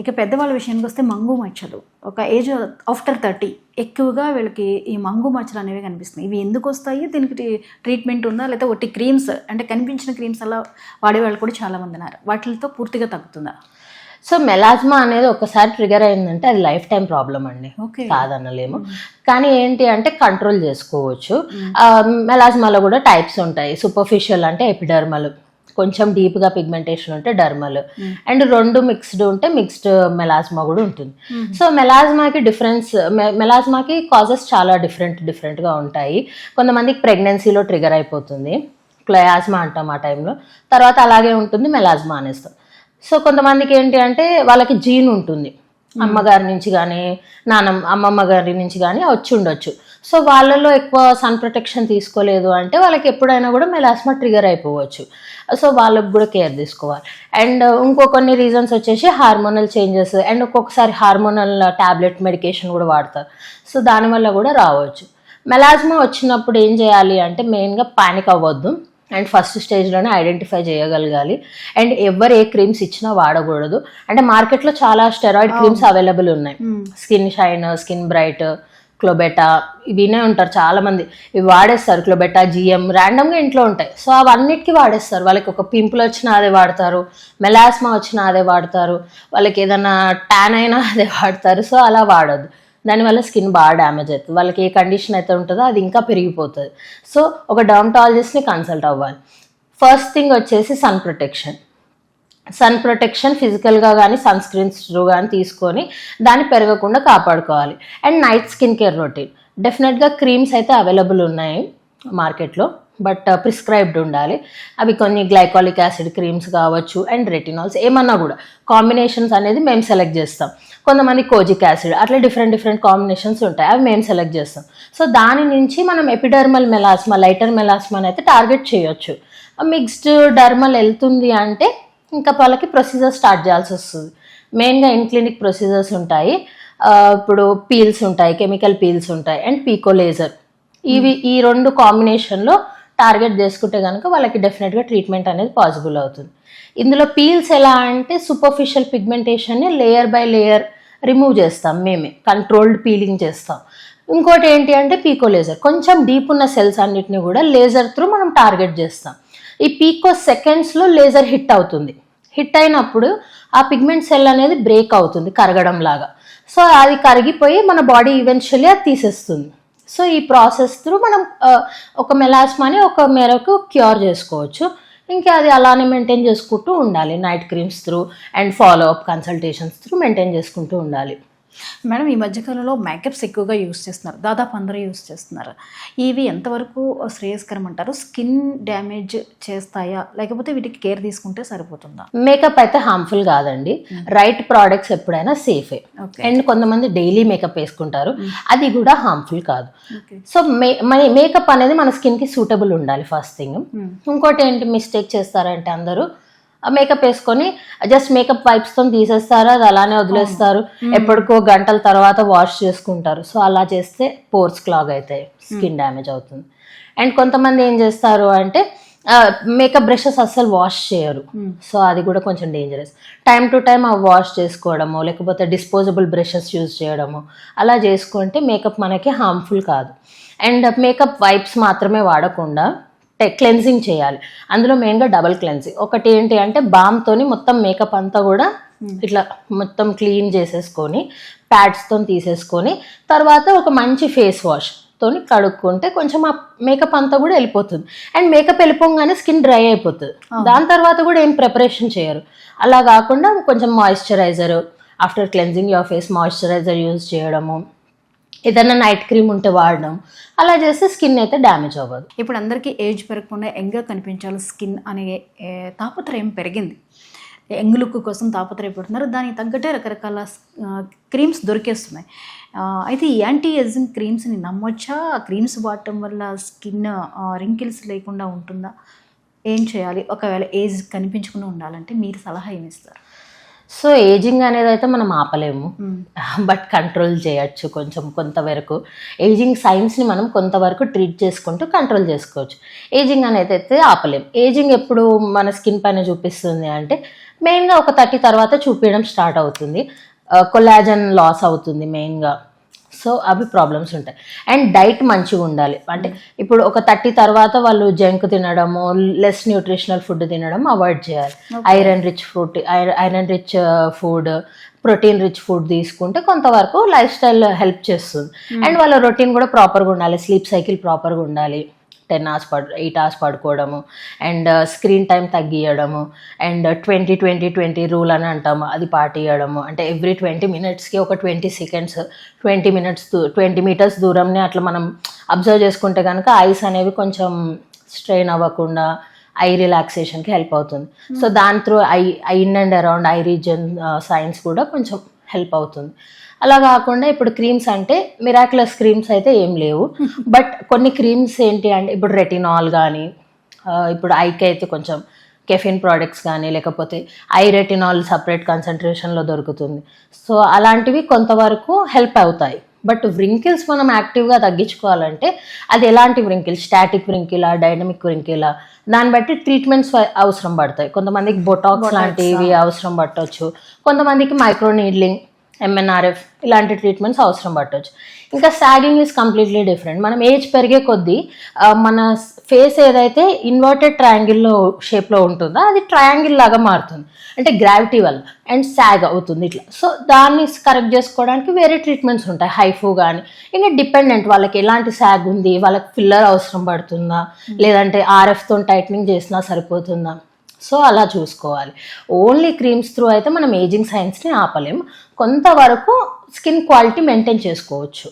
ఇక పెద్దవాళ్ళ విషయానికి వస్తే మంగు మచ్చలు ఒక ఏజ్ ఆఫ్టర్ 30 ఎక్కువగా వీళ్ళకి ఈ మంగు మచ్చలు అనేవి కనిపిస్తున్నాయి. ఇవి ఎందుకు వస్తాయి, దీనికి ట్రీట్మెంట్ ఉందా, లేదా ఒట్టి క్రీమ్స్ అంటే కనిపించిన క్రీమ్స్ అలా వాడే వాళ్ళు కూడా చాలామంది ఉన్నారు, వాటితో పూర్తిగా తగ్గుతుందా? సో మెలాజ్మా అనేది ఒకసారి ట్రిగర్ అయిందంటే అది లైఫ్ టైం ప్రాబ్లం అండి, కాదనలేము. కానీ ఏంటి అంటే కంట్రోల్ చేసుకోవచ్చు. మెలాజ్మాలో కూడా టైప్స్ ఉంటాయి. సూపర్ఫిషియల్ అంటే ఎపిడర్మల్, కొంచెం డీప్గా పిగ్మెంటేషన్ ఉంటే డర్మల్, అండ్ రెండు మిక్స్డ్ ఉంటే మిక్స్డ్ మెలాజ్మా కూడా ఉంటుంది. సో మెలాజ్మాకి కాజెస్ చాలా డిఫరెంట్గా ఉంటాయి. కొంతమందికి ప్రెగ్నెన్సీలో ట్రిగర్ అయిపోతుంది, క్లయాజ్మా అంటాం ఆ టైంలో, తర్వాత అలాగే ఉంటుంది మెలాజ్మా అనేస్తాం. సో కొంతమందికి ఏంటి అంటే వాళ్ళకి జీన్ ఉంటుంది, అమ్మగారి నుంచి కానీ అమ్మమ్మ గారి నుంచి కానీ వచ్చి ఉండొచ్చు. సో వాళ్ళలో ఎక్కువ సన్ ప్రొటెక్షన్ తీసుకోలేదు అంటే వాళ్ళకి ఎప్పుడైనా కూడా మెలాస్మా ట్రిగర్ అయిపోవచ్చు. సో వాళ్ళకి కూడా కేర్ తీసుకోవాలి. అండ్ కొన్ని రీజన్స్ వచ్చేసి హార్మోనల్ చేంజెస్, అండ్ ఒక్కొక్కసారి హార్మోనల్ టాబ్లెట్ మెడికేషన్ కూడా వాడతారు. సో దానివల్ల కూడా రావచ్చు. మెలాస్మా వచ్చినప్పుడు ఏం చేయాలి అంటే మెయిన్గా పానిక్ అవ్వద్దు, అండ్ ఫస్ట్ స్టేజ్లోనే ఐడెంటిఫై చేయగలగాలి. అండ్ ఎవరు ఏ క్రీమ్స్ ఇచ్చినా వాడకూడదు. అంటే మార్కెట్లో చాలా స్టెరాయిడ్ క్రీమ్స్ అవైలబుల్ ఉన్నాయి, స్కిన్ షైన్, స్కిన్ బ్రైట్, క్లోబెటా, వినే ఉంటారు చాలామంది. ఇవి వాడేస్తారు, క్లోబెటా, జిఎం ర్యాండమ్గా ఇంట్లో ఉంటాయి. సో అవన్నిటికీ వాడేస్తారు. వాళ్ళకి ఒక పింపుల్ వచ్చినా అదే వాడతారు, మెలాస్మా వచ్చినా అదే వాడతారు, వాళ్ళకి ఏదైనా ట్యాన్ అయినా అదే వాడతారు. సో అలా వాడద్దు, దానివల్ల స్కిన్ బాగా డ్యామేజ్ అవుతుంది. వాళ్ళకి ఏ కండిషన్ అయితే ఉంటుందో అది ఇంకా పెరిగిపోతుంది. సో ఒక డర్మటాలజిస్ట్ని కన్సల్ట్ అవ్వాలి. ఫస్ట్ థింగ్ వచ్చేసి సన్ ప్రొటెక్షన్ ఫిజికల్గా కానీ సన్ స్క్రీన్స్ త్రూ కానీ తీసుకొని దాన్ని పెరగకుండా కాపాడుకోవాలి. And night skin care routine, డెఫినెట్గా క్రీమ్స్ అయితే అవైలబుల్ ఉన్నాయి మార్కెట్లో, బట్ ప్రిస్క్రైబ్డ్ ఉండాలి. అవి కొన్ని గ్లైకాలిక్ యాసిడ్ క్రీమ్స్ కావచ్చు, అండ్ రెటినాల్స్ ఏమన్నా కూడా కాంబినేషన్స్ అనేది మేము సెలెక్ట్ చేస్తాం. కొంతమంది కోజిక్ యాసిడ్, అట్లా డిఫరెంట్ కాంబినేషన్స్ ఉంటాయి, అవి మేము సెలెక్ట్ చేస్తాం. సో దాని నుంచి మనం ఎపిడర్మల్ మెలాస్మా, లైటర్ మెలాస్మాని అయితే టార్గెట్ చేయొచ్చు. మిక్స్డ్ డర్మల్ వెళ్తుంది అంటే ఇంకా వాళ్ళకి ప్రొసీజర్ స్టార్ట్ చేయాల్సి వస్తుంది. మెయిన్గా ఇన్ క్లినిక్ ప్రొసీజర్స్ ఉంటాయి. ఇప్పుడు పీల్స్ ఉంటాయి, కెమికల్ పీల్స్ ఉంటాయి, అండ్ పీకో లేజర్. ఈ రెండు కాంబినేషన్లో టార్గెట్ చేసుకుంటే కనుక వాళ్ళకి డెఫినెట్గా ట్రీట్మెంట్ అనేది పాసిబుల్ అవుతుంది. ఇందులో పీల్స్ ఎలా అంటే సూపర్ఫిషియల్ పిగ్మెంటేషన్ని లేయర్ బై లేయర్ రిమూవ్ చేస్తాం, మేమే కంట్రోల్డ్ పీలింగ్ చేస్తాం. ఇంకోటి ఏంటి అంటే పీకో లేజర్, కొంచెం డీప్ ఉన్న సెల్స్ అన్నిటిని కూడా లేజర్ త్రూ మనం టార్గెట్ చేస్తాం. ఈ పీకో సెకండ్స్లో లేజర్ హిట్ అవుతుంది. హిట్ అయినప్పుడు ఆ పిగ్మెంట్ సెల్ అనేది బ్రేక్ అవుతుంది కరగడం లాగా. సో అది కరిగిపోయి మన బాడీ ఈవెన్చువల్లీ అది తీసేస్తుంది. సో ఈ ప్రాసెస్ త్రూ మనం ఒక మెలాస్మాని ఒక మేరకు క్యూర్ చేసుకోవచ్చు. ఇంకా అది అలానే మెయింటైన్ చేసుకుంటూ ఉండాలి, night creams through and follow up consultations through maintain చేసుకుంటూ ఉండాలి. మేడం, ఈ మధ్యకాలంలో మేకప్స్ ఎక్కువగా యూస్ చేస్తున్నారు, దాదాపు అందరూ యూస్ చేస్తున్నారు. ఇవి ఎంతవరకు శ్రేయస్కరం అంటారు? స్కిన్ డ్యామేజ్ చేస్తాయా, లేకపోతే వీటికి కేర్ తీసుకుంటే సరిపోతుందా? మేకప్ అయితే హార్మ్ఫుల్ కాదండి, థైట్ ప్రోడక్ట్స్ ఎప్పుడైనా సేఫే. అండ్ కొంతమంది డైలీ మేకప్ వేసుకుంటారు, అది కూడా హార్మ్ఫుల్ కాదు. సో మేకప్ అనేది మన స్కిన్కి సూటబుల్ ఉండాలి ఫస్ట్ థింగ్. ఇంకోటి ఏంటి మిస్టేక్ చేస్తారంటే అందరూ మేకప్ వేసుకొని జస్ట్ మేకప్ వైప్స్తో తీసేస్తారు, అది అలానే వదిలేస్తారు, ఎప్పటికో గంటల తర్వాత వాష్ చేసుకుంటారు. సో అలా చేస్తే పోర్స్ క్లాగ్ అవుతాయి, స్కిన్ డ్యామేజ్ అవుతుంది. అండ్ కొంతమంది ఏం చేస్తారు అంటే మేకప్ బ్రషెస్ అస్సలు వాష్ చేయరు. సో అది కూడా కొంచెం డేంజరస్. టైం టు టైం అవి వాష్ చేసుకోవడము, లేకపోతే డిస్పోజబుల్ బ్రషెస్ యూజ్ చేయడము, అలా చేసుకుంటే మేకప్ మనకి హార్మ్ఫుల్ కాదు. అండ్ మేకప్ వైప్స్ మాత్రమే వాడకుండా క్లెన్జింగ్ చేయాలి. అందులో మెయిన్గా డబల్ క్లెన్జింగ్. ఒకటి ఏంటి అంటే బామ్తోని మొత్తం మేకప్ అంతా కూడా ఇట్లా మొత్తం క్లీన్ చేసేసుకొని ప్యాడ్స్తో తీసేసుకొని తర్వాత ఒక మంచి ఫేస్ వాష్తో కడుక్కుంటే కొంచెం ఆ మేకప్ అంతా కూడా వెళ్ళిపోతుంది. అండ్ మేకప్ వెళ్ళిపోగానే స్కిన్ డ్రై అయిపోతుంది, దాని తర్వాత కూడా ఏం ప్రిపరేషన్ చేయరు. అలా కాకుండా కొంచెం moisturiser, after cleansing your face moisturiser use చేయడము, ఏదైనా నైట్ క్రీమ్ ఉంటే వాడడం, అలా చేస్తే స్కిన్ అయితే డ్యామేజ్ అవ్వదు. ఇప్పుడు అందరికీ ఏజ్ పెరగకుండా యంగ్గా కనిపించాలి స్కిన్ అనే తాపత్రయం పెరిగింది. యంగ్ లుక్ కోసం తాపత్రయపడుతున్నారు, దానికి తగ్గట్టే రకరకాల క్రీమ్స్ దొరికేస్తున్నాయి. అయితే ఈ యాంటీ ఏజింగ్ క్రీమ్స్ని నమ్మొచ్చా? క్రీమ్స్ వాడటం వల్ల స్కిన్ రింకిల్స్ లేకుండా ఉంటుందా? ఏం చేయాలి ఒకవేళ ఏజ్ కనిపించకుండా ఉండాలంటే? మీరు సలహా ఏమి ఇస్తారు? సో ఏజింగ్ అనేది అయితే మనం ఆపలేము, బట్ కంట్రోల్ చేయొచ్చు కొంతవరకు. ఏజింగ్ సైన్స్ని మనం కొంతవరకు ట్రీట్ చేసుకుంటూ కంట్రోల్ చేసుకోవచ్చు. ఏజింగ్ అనేది అయితే ఆపలేము. ఏజింగ్ ఎప్పుడు మన స్కిన్ పైన చూపిస్తుంది అంటే మెయిన్గా ఒక 30 తర్వాత చూపించడం స్టార్ట్ అవుతుంది. కొలాజన్ లాస్ అవుతుంది మెయిన్గా. సో అవి ప్రాబ్లమ్స్ ఉంటాయి. అండ్ డైట్ మంచిగా ఉండాలి. అంటే ఇప్పుడు ఒక 30 తర్వాత వాళ్ళు జంక్ తినడము, లెస్ న్యూట్రిషనల్ ఫుడ్ తినడం అవాయిడ్ చేయాలి. Iron rich food, protein rich food తీసుకుంటే కొంతవరకు లైఫ్ స్టైల్ హెల్ప్ చేస్తుంది. అండ్ వాళ్ళ రొటీన్ కూడా ప్రాపర్గా ఉండాలి. స్లీప్ సైకిల్ ప్రాపర్గా ఉండాలి. 8 hours పడుకోవడము, అండ్ స్క్రీన్ టైం తగ్గియడము, అండ్ 20-20-20 రూల్ అని అంటాము, అది పాటియడము. అంటే ఎవ్రీ 20 minutesకి ఒక 20 seconds 20 meters దూరంని అట్లా మనం అబ్జర్వ్ చేసుకుంటే కనుక ఐస్ అనేవి కొంచెం స్ట్రెయిన్ అవ్వకుండా ఐ రిలాక్సేషన్కి హెల్ప్ అవుతుంది. సో దాని through in and around I reason science కూడా కొంచెం హెల్ప్ అవుతుంది. అలా కాకుండా ఇప్పుడు క్రీమ్స్ అంటే మిరాక్యులస్ క్రీమ్స్ అయితే ఏం లేవు. బట్ కొన్ని క్రీమ్స్ ఏంటి అంటే ఇప్పుడు రెటినాల్ కానీ, ఇప్పుడు ఐకి అయితే కొంచెం కెఫిన్ ప్రోడక్ట్స్ కానీ, లేకపోతే ఐ రెటినాల్ సపరేట్ కాన్సన్ట్రేషన్లో దొరుకుతుంది. సో అలాంటివి కొంతవరకు హెల్ప్ అవుతాయి. బట్ వ్రింకిల్స్ మనం యాక్టివ్గా తగ్గించుకోవాలంటే అది ఎలాంటి వ్రింకిల్, స్టాటిక్ వ్రింకిలా, డైనమిక్ వ్రింకిలా, దాన్ని బట్టి ట్రీట్మెంట్స్ అవసరం పడతాయి. కొంతమందికి బొటాక్స్ లాంటివి అవసరం పట్టవచ్చు, కొంతమందికి మైక్రో నీడ్లింగ్, MNRF ఇలాంటి ట్రీట్మెంట్స్ అవసరం పట్టవచ్చు. ఇంకా సాగింగ్ ఈజ్ కంప్లీట్లీ డిఫరెంట్. మనం ఏజ్ పెరిగే కొద్దీ మన ఫేస్ ఏదైతే ఇన్వర్టెడ్ ట్రయాంగిల్లో షేప్లో ఉంటుందో అది ట్రయాంగిల్ లాగా మారుతుంది, అంటే గ్రావిటీ వల్ల, అండ్ సాగ్ అవుతుంది ఇట్లా. సో దాన్ని కరెక్ట్ చేసుకోవడానికి వేరే ట్రీట్మెంట్స్ ఉంటాయి, హైఫూ కానీ. ఇంకా డిపెండెంట్ వాళ్ళకి ఎలాంటి సాగ్ ఉంది, వాళ్ళకి ఫిల్లర్ అవసరం పడుతుందా, లేదంటే RFతో టైట్నింగ్ చేసినా సరిపోతుందా. సో అలా చూసుకోవాలి. ఓన్లీ క్రీమ్స్ త్రూ అయితే మనం ఏజింగ్ సైన్స్ని ఆపలేము. కొంతవరకు స్కిన్ క్వాలిటీ మెయింటైన్ చేసుకోవచ్చు.